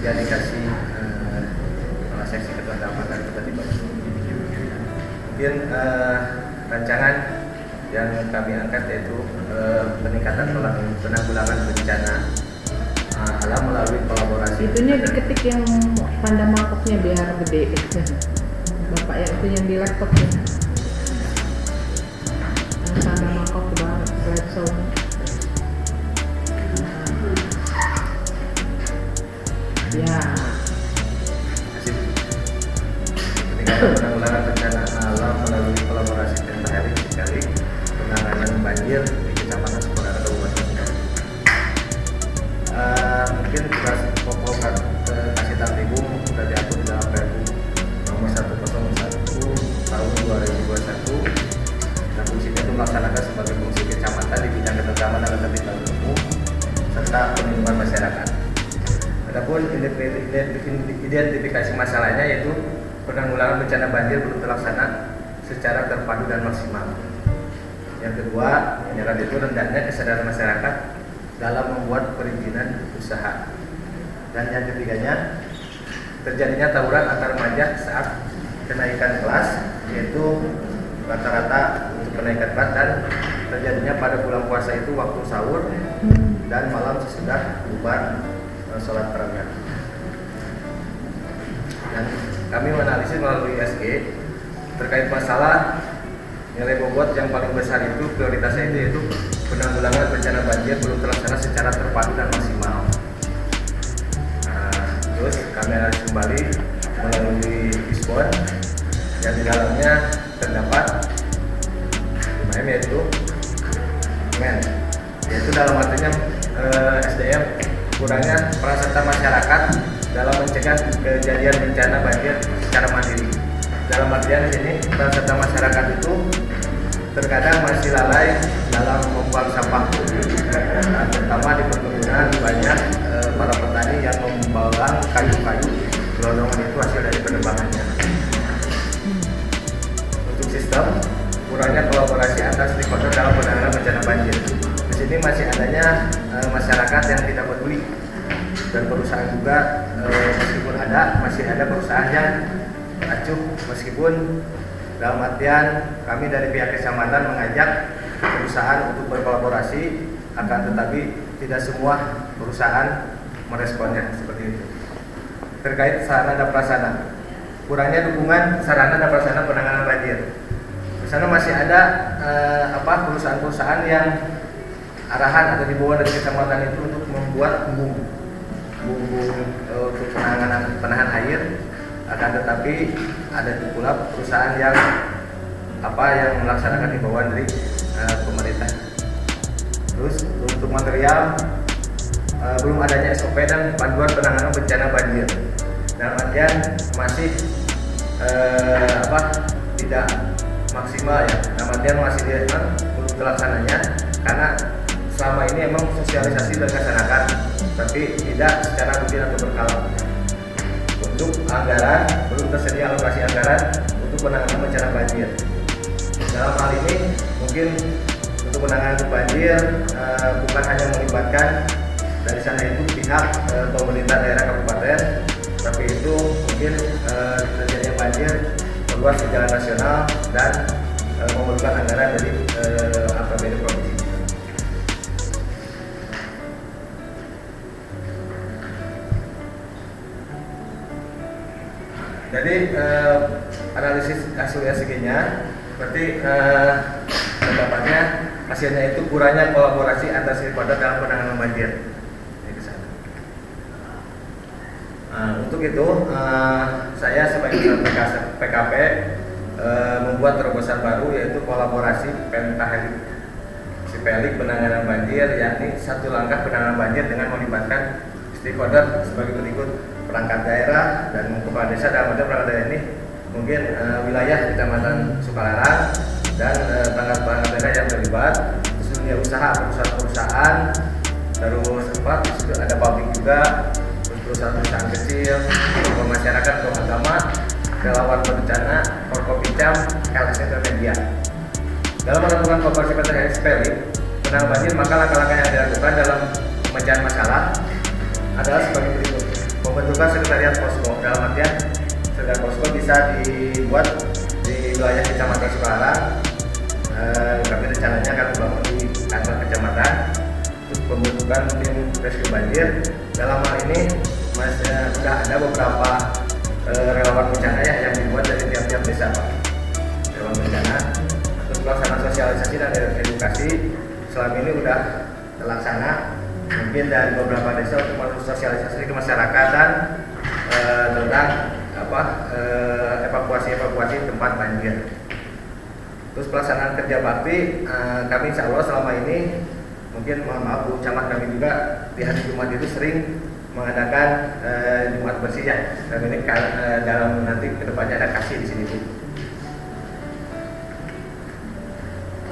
dia dikasih seksi ketua keamanan tiba-tiba. Mungkin rancangan yang kami angkat yaitu peningkatan penanggulangan bencana alam melalui kolaborasi. Itunya diketik yang tanda mangkoknya biar gede. Bapak ya, itu yang di laptopnya. Yang tanda mangkok bang, slideshow. Ya. Peningkatan penanggulangan bencana alam melalui kolaborasi Pentahelik sekali penanganan banjir di Kecamatan Sukadana Kabupaten Sukabumi. Mungkin tugas pokok kasih tanggung sudah diatur di dalam Perpu nomor 101 tahun 2021. Dan fungsinya itu melaksanakan sebagai fungsi kecamatan di bidang ketentraman dan ketertiban umum serta perlindungan masyarakat. Adapun identifikasi masalahnya yaitu penanggulangan bencana banjir belum terlaksana secara terpadu dan maksimal. Yang kedua, menyerap itu rendahnya kesadaran masyarakat dalam membuat perizinan usaha. Dan yang ketiganya, terjadinya tawuran antar remaja saat kenaikan kelas, yaitu rata-rata untuk kenaikan kelas dan terjadinya pada bulan puasa itu waktu sahur dan malam sesudah bubar sholat tarawih. Dan kami menganalisis melalui SG terkait masalah nilai bobot yang paling besar itu prioritasnya itu yaitu penanggulangan bencana banjir belum terlaksana secara terpadu dan maksimal. Terus kami analisis kembali melalui Dispon yang di dalamnya terdapat 5M yaitu dalam artinya SDM kurangnya peran serta masyarakat dalam mencegah kejadian bencana banjir secara mandiri. Dalam artian di sini peran serta masyarakat itu terkadang masih lalai dalam membuang sampah, terutama di perkebunan banyak para petani yang membawa kayu-kayu gelondongan itu hasil dari penebangannya. Untuk sistem kurangnya kolaborasi antar stakeholder dalam penanganan bencana banjir. Di sini masih adanya masyarakat yang tidak peduli dan perusahaan juga meskipun masih ada perusahaan yang acuh meskipun dalam artian kami dari pihak kecamatan mengajak perusahaan untuk berkolaborasi, akan tetapi tidak semua perusahaan meresponnya seperti itu. Terkait sarana dan prasarana, kurangnya dukungan sarana dan prasarana penanganan banjir. Di sana masih ada perusahaan-perusahaan yang arahan atau dibawa dari kecamatan itu untuk membuat bumbu untuk penahan air. Akan tetapi ada pula perusahaan yang melaksanakan himbauan dari pemerintah. Terus untuk material belum adanya SOP dan panduan penanganan bencana banjir. Dalam artian masih tidak maksimal ya. Dalam artian masih belum terlaksananya karena selama ini emang sosialisasi dilaksanakan, tapi tidak secara rutin atau berkala. Untuk anggaran, belum tersedia alokasi anggaran untuk penanganan bencana banjir. Dalam hal ini mungkin untuk penanganan banjir bukan hanya melibatkan dari sana itu pihak pemerintah daerah kabupaten, tapi itu mungkin terjadinya banjir meluas ke jalan nasional dan memerlukan anggaran dari APBD provinsi. Jadi analisis hasil ESG-nya berarti terdapatnya hasilnya itu kurangnya kolaborasi antar stakeholder dalam penanganan banjir. Untuk itu saya sebagai PKP membuat terobosan baru yaitu kolaborasi Pentahelik penanganan banjir, yakni satu langkah penanganan banjir dengan melibatkan stakeholder sebagai berikut: perangkat daerah dan kepala desa. Dalam arti perangkat daerah ini mungkin wilayah Kecamatan Sukalarang dan perangkat daerah yang terlibat, terus dunia usaha, perusahaan-perusahaan, terus ada pabrik juga, perusahaan-perusahaan kecil, tokoh masyarakat, tokoh agama, relawan bencana, Forkopimda, LSM Media. Dalam menentukan kolaborasi Pentahelik penanganan banjir, maka langkah-langkah yang dilakukan dalam pemecahan masalah adalah sebagai berikut. pembentukan sekretariat posko. Dalam artian sekretariat posko bisa dibuat di wilayah Kecamatan Semarang. Kami rencananya akan bangun di kantor kecamatan. Terus pembentukan tim rescue banjir. Dalam hal ini sudah ada beberapa relawan bencana ya yang dibuat dari tiap-tiap desa, Pak. Relawan bencana. Terus pelaksanaan sosialisasi dan edukasi selama ini sudah terlaksana. Mungkin dari beberapa desa untuk melakukan sosialisasi ke masyarakat dan tentang evakuasi tempat banjir. Terus pelaksanaan kerja bakti, kami insya Allah selama ini mungkin mohon maaf Bu Camat, kami juga di hari Jumat itu sering mengadakan Jumat bersih ya. Dan ini dalam nanti kedepannya ada kasih di sini Bu.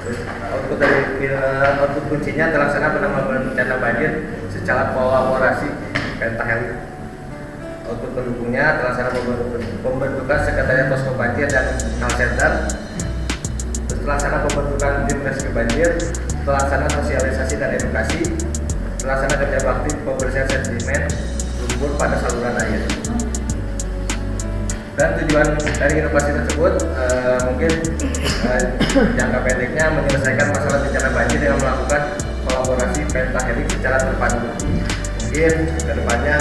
Terus output kuncinya terlaksana penanggulangan bencana banjir secara kolaborasi pentahelix. Output pendukungnya terlaksana pembentukan sekretariat posko banjir dan call center. Terlaksana pembentukan tim rescue banjir, terlaksana sosialisasi dan edukasi, terlaksana kerja bakti pembersihan sedimen lumpur pada saluran air. Dan tujuan dari inovasi tersebut mungkin jangka pendeknya menyelesaikan masalah bencana banjir dengan melakukan kolaborasi pentahelix secara terpadu. Mungkin kedepannya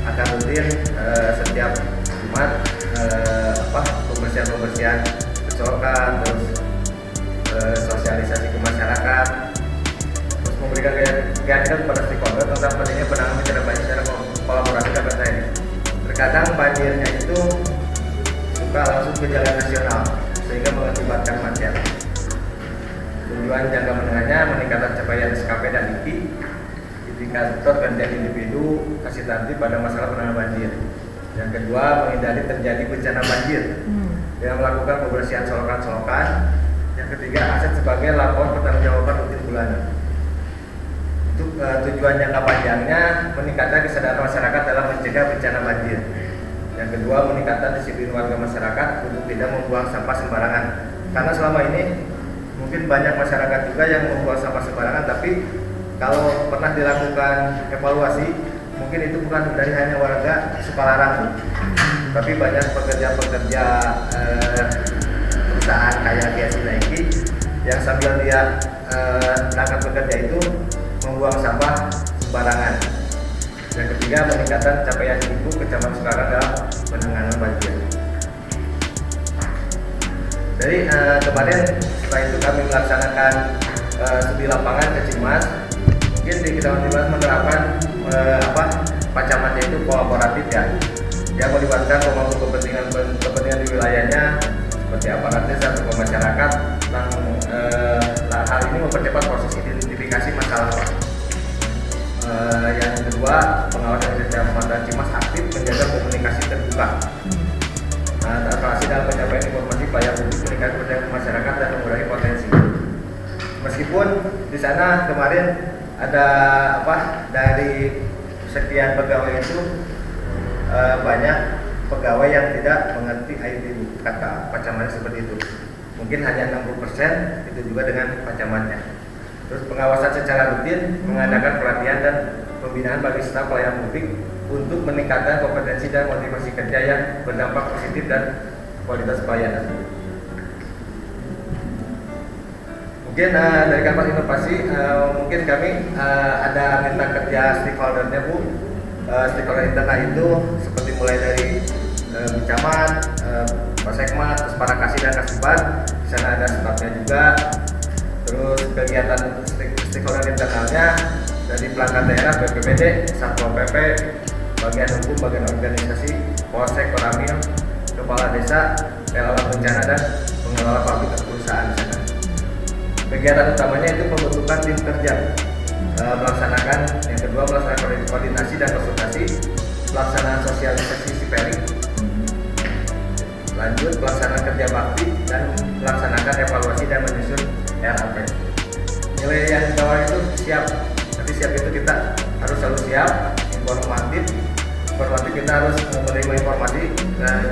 akan rutin setiap Jumat pembersihan kecokan, terus sosialisasi ke masyarakat, terus memberikan keyakinan kepada stakeholder tentang pentingnya penanganan bencana banjir secara kolaborasi dan pentahelix. Terkadang banjirnya itu suka langsung ke jalan nasional sehingga mengakibatkan macet. Tujuan jangka menengahnya meningkatkan capaian SKP dan IPI, indikator gantian individu kasih tertib pada masalah penanganan banjir. Yang kedua, menghindari terjadi bencana banjir dengan melakukan pembersihan solokan-solokan. Yang ketiga, aset sebagai lapor pertanggungjawaban rutin bulanan. Tujuan jangka panjangnya meningkatkan kesadaran masyarakat dalam mencegah bencana banjir. Yang kedua, meningkatkan disiplin warga masyarakat untuk tidak membuang sampah sembarangan. Karena selama ini mungkin banyak masyarakat juga yang membuang sampah sembarangan, tapi kalau pernah dilakukan evaluasi, mungkin itu bukan dari hanya warga Sukalarang, tapi banyak pekerja-pekerja perusahaan kayak GSI Nike yang sambil dia berangkat bekerja itu membuang sampah sembarangan. Yang ketiga, meningkatkan capaian Ibu Kecamatan Sukalarang dalam penanganan banjir. Dari kemarin setelah itu kami melaksanakan studi lapangan ke Cimas. Mungkin di Kecamatan Cimas menerapkan Pak Camatnya itu kolaboratif ya. Dia melibatkan pemangku kepentingan di wilayahnya seperti aparat desa atau masyarakat. Hal ini mempercepat proses identifikasi masalah. Yang kedua, pengawasan Kecamatan Cimas aktif menjaga komunikasi terbuka, transparansi dalam penyampaian informasi pelayanan publik, meningkatkan kepercayaan masyarakat dan mengurangi potensi. Meskipun di sana kemarin ada dari sekian pegawai itu banyak pegawai yang tidak mengerti IT, kata Pak Camatnya seperti itu. Mungkin hanya 60% itu juga dengan Pak Camatnya. Terus pengawasan secara rutin, mengadakan pelatihan dan pembinaan bagi staf pelayanan publik untuk meningkatkan kompetensi dan motivasi kerja yang berdampak positif dan kualitas pelayanan. Mungkin dari kantor inovasi, mungkin kami ada minta kerja stakeholdernya Bu. Stakeholder internal itu seperti mulai dari Bu Camat, Pak Sekmat, terus para kasih dan kasibat. Di sana ada stafnya juga. Terus kegiatan stakeholder internalnya dari pelanggan daerah, BPBD, Satpol PP, bagian hukum, bagian organisasi, Polsek, Koramil, kepala desa, relawan bencana dan pengelola pabrik atau perusahaan di sana. Kegiatan utamanya itu pembentukan tim kerja, melaksanakan yang kedua melaksanakan koordinasi dan konsultasi, pelaksanaan sosialisasi SIPELIX, lanjut pelaksanaan kerja bakti dan melaksanakan evaluasi dan menyusun RAP. Nilai yang ditawarkan itu siap. Tapi siap itu kita harus selalu siap, informatif kita harus menerima informasi.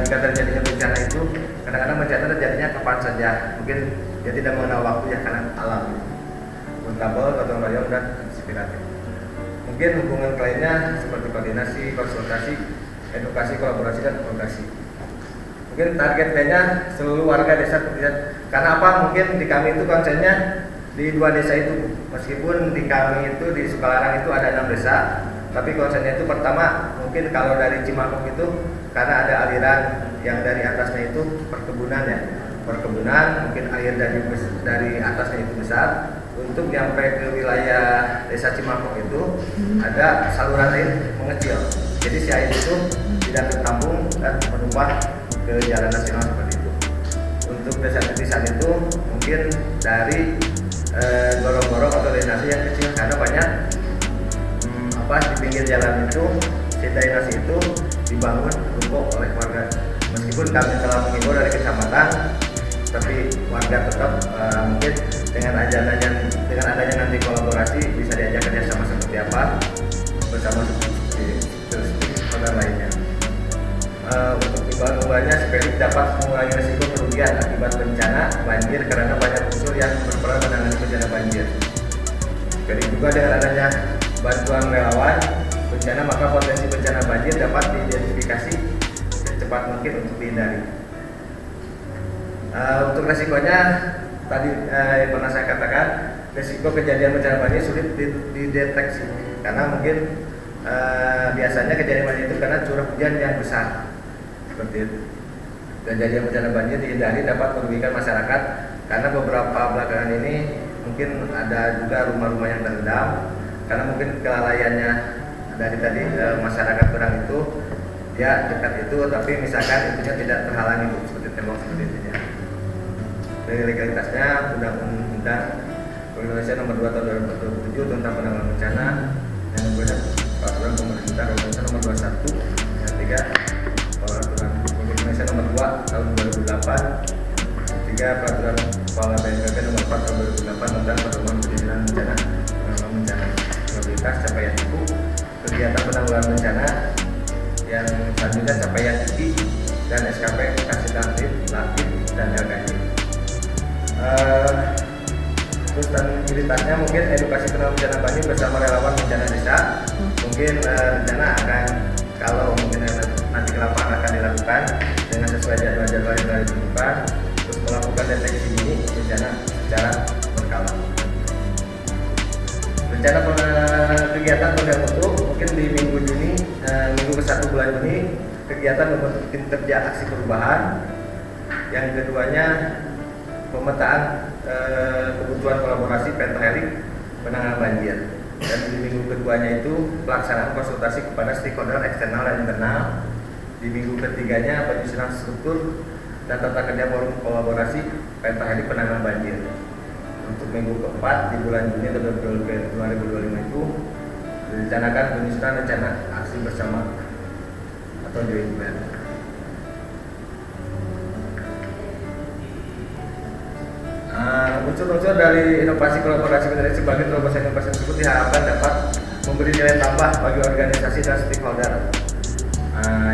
Jika terjadinya bencana itu, kadang-kadang bencana terjadinya kapan saja. Mungkin dia tidak mengenal waktu ya karena alam. Akuntabel, gotong royong dan inspiratif. Mungkin hubungan kliennya seperti koordinasi, konsultasi, edukasi, kolaborasi, dan advokasi. Mungkin targetnya seluruh warga desa terlibat. Karena apa? Mungkin di kami itu konsennya di 2 desa itu. Meskipun di kami itu di Sukalarang itu ada 6 desa, tapi konsennya itu pertama mungkin kalau dari Cimakok itu karena ada aliran yang dari atasnya itu perkebunan ya. Perkebunan mungkin air dari atasnya itu besar. Untuk nyampe ke wilayah desa Cimakok itu ada saluran air mengecil. Jadi si air itu tidak tertampung dan menumpah ke jalan nasional seperti itu. Untuk desa titisan itu mungkin dari gorong-gorong atau drainase yang kecil karena banyak di pinggir jalan itu si drainase itu dibangun ruko oleh warga. Meskipun kami telah mengimbau dari kecamatan, tapi warga tetap mungkin dengan adanya nanti kolaborasi bisa diajak kerjasama seperti apa bersama saudara lainnya. Untuk imbauannya Sipelik dapat mengurangi risiko kerugian akibat bencana banjir karena banyak unsur yang berperan menangani bencana banjir. Sipelik juga dengan adanya bantuan relawan bencana maka potensi bencana banjir dapat diidentifikasi secepat mungkin untuk dihindari. Untuk resikonya tadi pernah saya katakan resiko kejadian bencana banjir sulit dideteksi karena mungkin biasanya kejadian banjir itu karena curah hujan yang besar seperti itu. Kejadian bencana banjir dihindari dapat merugikan masyarakat karena beberapa belakangan ini mungkin ada juga rumah-rumah yang terendam karena mungkin kelalaiannya dari tadi masyarakat kurang itu ya dekat itu tapi misalkan itunya tidak terhalangi seperti tembok seperti itu ya. Dari legalitasnya Undang-Undang Indonesia Nomor 2 Tahun 2007 tentang penanggulangan bencana yang membuat peraturan pemerintah Nomor 21 yang 3 peraturan Indonesia Nomor 2 Tahun 2008 3 peraturan Kepala BNPB Nomor 4 Tahun 2008 tentang penanggulangan penanggulangan bencana prioritas capaian itu kegiatan penanggulangan bencana yang selanjutnya capaian IPI dan SKP kasih latih dan LKJ. Terus utilitasnya mungkin edukasi penanggulangan bencana banjir bersama relawan bencana desa. Mungkin rencana akan kalau mungkin nanti ke lapangan akan dilakukan dengan sesuai jadwal-jadwal yang telah ditentukan. Terus melakukan deteksi dini bencana secara berkala. Rencana kegiatan berbentuk mungkin di minggu ke-1 bulan Juni kegiatan membentuk tim kerja aksi perubahan. Yang keduanya pemetaan kebutuhan kolaborasi pentahelik penanganan banjir. Dan di minggu keduanya itu pelaksanaan konsultasi kepada stakeholder eksternal dan internal. Di minggu ketiganya penyusunan struktur dan tata kerja forum kolaborasi pentahelik penanganan banjir. Untuk minggu keempat di bulan Juni 2025 itu direncanakan penyusunan rencana aksi bersama atau joint plan. Unsur-unsur dari inovasi kolaborasi menjadi sebagai terobosan inovasi tersebut diharapkan dapat memberi nilai tambah bagi organisasi dan stakeholder.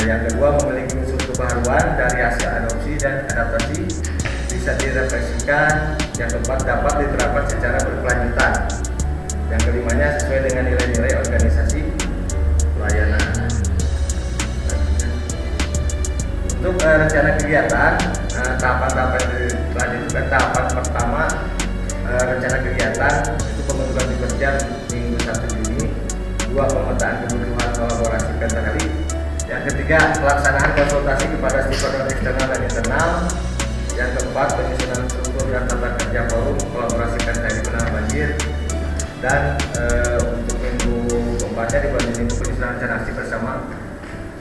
Yang kedua memiliki unsur kebaruan dari hasil adopsi dan adaptasi bisa direfleksikan. Yang keempat dapat diterapkan secara berkelanjutan. Yang kelimanya sesuai dengan nilai-nilai organisasi pelayanan. Untuk rencana kegiatan tahapan-tahapan dilanjutkan. Tahapan pertama rencana kegiatan itu pembentukan tim kerja minggu 1 Juni. 2 pemetaan kebutuhan kolaborasi pentahelik. Yang ketiga pelaksanaan konsultasi kepada stakeholder eksternal dan internal. Yang keempat penyusunan struktur dan tata kerja forum kolaborasi pentahelik penanganan banjir. Dan untuk minggu keempatnya di bulan Juni penyusunan rencana aksi bersama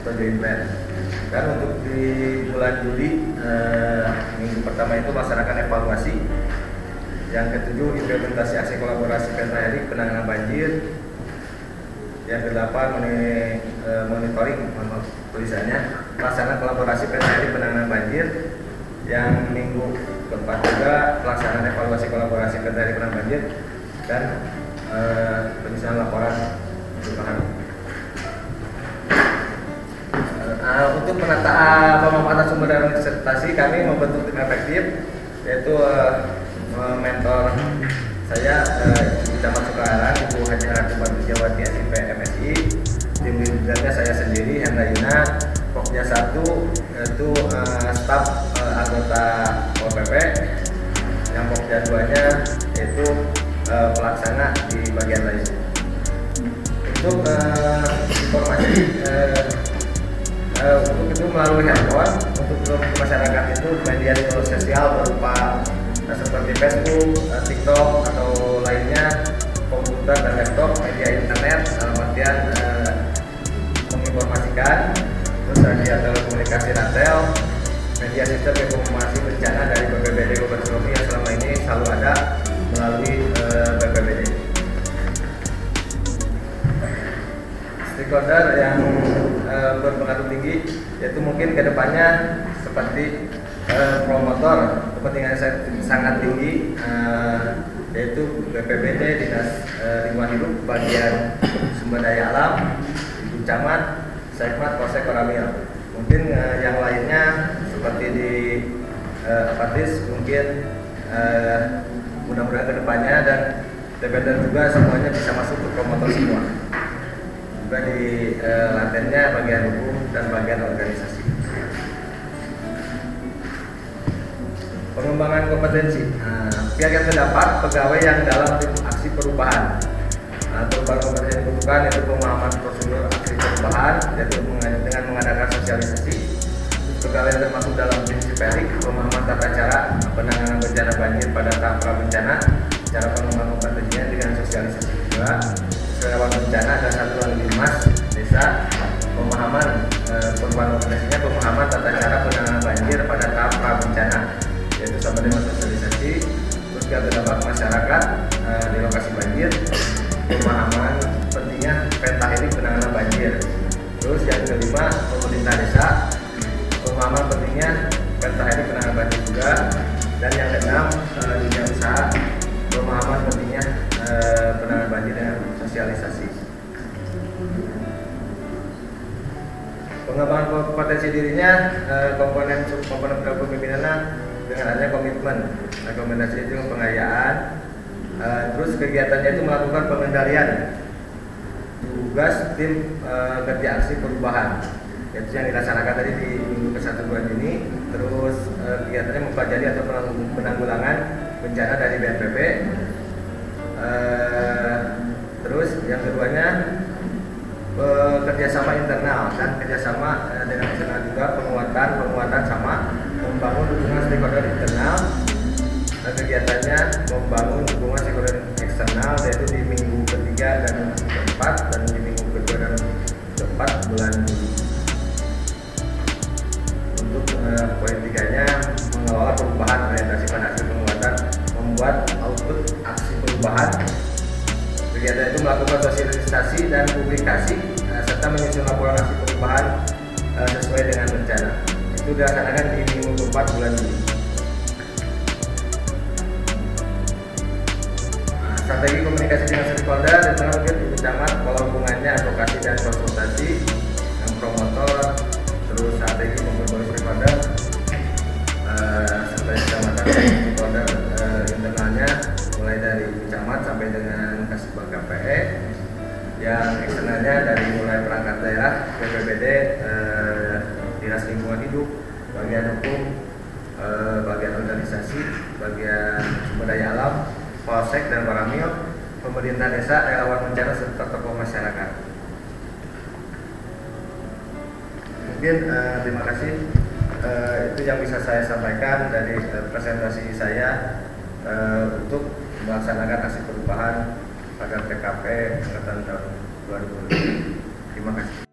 atau joint plan. Dan untuk di bulan Juli minggu pertama itu melaksanakan evaluasi. Yang ketujuh implementasi aksi kolaborasi pentahelik penanganan banjir. Yang ke-8 monitoring tulisannya pelaksanaan kolaborasi pentahelik penanganan banjir. Yang minggu keempat juga pelaksanaan evaluasi kolaborasi pentahelik penanganan banjir dan penyusunan laporan perubahan. Untuk penataan pemanfaatan sumber daya investasi kami membentuk tim efektif yaitu mentor Saya Kecamatan Sukaharang, Ibu Haji Ratu Badrujawati SIP MSI. Tim leadernya saya sendiri, Hendra Yuna. Pokja 1 yaitu staf anggota OPP. Yang Pokja 2-nya yaitu pelaksana di bagian lain. Untuk informasi untuk itu melalui handphone, untuk masyarakat itu media sosial berupa seperti Facebook, TikTok atau lainnya, komputer dan laptop, media internet, artian menginformasikan, terus media telekomunikasi rantel, media sistem informasi bencana dari BPBD Kabupaten Sukabumi yang selama ini selalu ada melalui BPBD. Stakeholder yang berpengaruh tinggi yaitu mungkin kedepannya seperti promotor kepentingan sangat tinggi, yaitu BPBD, Dinas Lingkungan Hidup, bagian sumber daya alam, Ibu Camat, Sekmat, Polsek Koramil. Mungkin yang lainnya seperti di Apatis mungkin mudah-mudahan kedepannya, dan dependen juga semuanya bisa masuk ke promotor semua. Juga di latennya bagian hukum dan bagian organisasi. Pengembangan kompetensi. Pihak yang terdapat pegawai yang dalam tim aksi perubahan. Perubahan kompetensi yang dibutuhkan yaitu pemahaman prosedur aksi perubahan, yaitu dengan mengadakan sosialisasi. Pegawai yang termasuk dalam tim Cipelik, pemahaman tata cara penanganan bencana banjir pada tahap pra bencana, cara pengembangan kompetensinya dengan sosialisasi juga. Relawan bencana dan satuan linmas desa, pemahaman perubahan kompetensinya, pemahaman tata cara penanganan banjir pada tahap pra bencana, yaitu sama dengan sosialisasi. Terus juga terdapat masyarakat di lokasi banjir, pemahaman pentingnya pentahelik penanganan banjir. Terus yang kelima, pemerintah desa, pemahaman pentingnya pentahelik penanganan banjir juga. Dan yang keenam, dunia usaha, pemahaman pentingnya penanganan banjir dengan sosialisasi. Pengembangan kompetensi dirinya, komponen kepemimpinan dengan adanya komitmen, rekomendasi itu pengayaan. Terus kegiatannya itu melakukan pengendalian tugas tim kerja aksi perubahan, yaitu yang dilaksanakan tadi di minggu ke-1 bulan ini. Terus kegiatannya mempelajari atau penanggulangan bencana dari BNPB. Terus yang keduanya kerjasama internal dan kerjasama dengan eksternal juga, penguatan sama membangun dukungan stakeholder internal. Dan kegiatannya membangun dukungan stakeholder eksternal, yaitu di minggu ke-3 dan ke-4 dan di minggu ke-2 dan ke-4 bulan Juli. Untuk poin 3-nya mengelola perubahan orientasi pada aksi penguatan, membuat output aksi perubahan. Kegiatan itu melakukan sosialisasi dan publikasi serta menyusun laporan aksi perubahan sesuai dengan bencana. Itu dilaksanakan di minggu ke-4 bulan Juli. Strategi komunikasi dengan stakeholder dan mungkin Ibu Camat, pola hubungannya, advokasi dan konsultasi dengan promotor. Terus strategi memperbarui stakeholder sampai kecamatan, stakeholder internalnya mulai dari Ibu Camat sampai dengan Kasubag KPE. Yang eksternalnya dari mulai perangkat daerah, BPBD, Dinas Lingkungan Hidup, bagian hukum, bagian organisasi, bagian sumber daya alam, Polsek dan Koramil, pemerintah desa, relawan bencana serta tokoh masyarakat. Mungkin terima kasih. Itu yang bisa saya sampaikan dari presentasi saya untuk melaksanakan aksi perubahan pada PKP angkatan tahun 2020. Terima kasih.